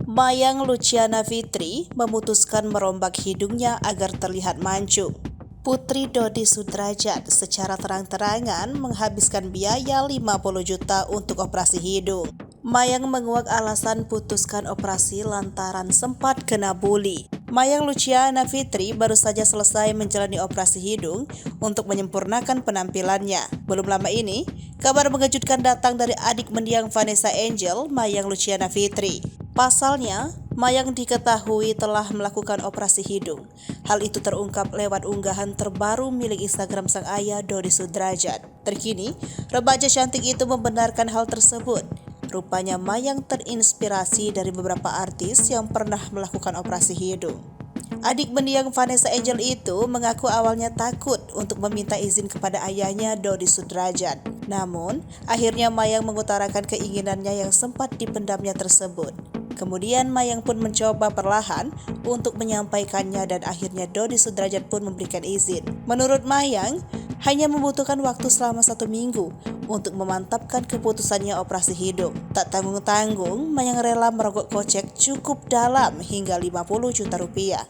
Mayang Luciana Fitri memutuskan merombak hidungnya agar terlihat mancung. Putri Dodi Sudrajat secara terang-terangan menghabiskan biaya 50 juta untuk operasi hidung. Mayang menguak alasan putuskan operasi lantaran sempat kena bully. Mayang Luciana Fitri baru saja selesai menjalani operasi hidung untuk menyempurnakan penampilannya. Belum lama ini, kabar mengejutkan datang dari adik mendiang Vanessa Angel, Mayang Luciana Fitri. Pasalnya, Mayang diketahui telah melakukan operasi hidung. Hal itu terungkap lewat unggahan terbaru milik Instagram sang ayah Dodi Sudrajat. Terkini, remaja cantik itu membenarkan hal tersebut. Rupanya Mayang terinspirasi dari beberapa artis yang pernah melakukan operasi hidung. Adik mendiang Vanessa Angel itu mengaku awalnya takut untuk meminta izin kepada ayahnya Dodi Sudrajat. Namun, akhirnya Mayang mengutarakan keinginannya yang sempat dipendamnya tersebut. Kemudian Mayang pun mencoba perlahan untuk menyampaikannya dan akhirnya Dodi Sudrajat pun memberikan izin. Menurut Mayang, hanya membutuhkan waktu selama 1 minggu untuk memantapkan keputusannya operasi hidung. Tak tanggung-tanggung, Mayang rela merogoh kocek cukup dalam hingga 50 juta rupiah.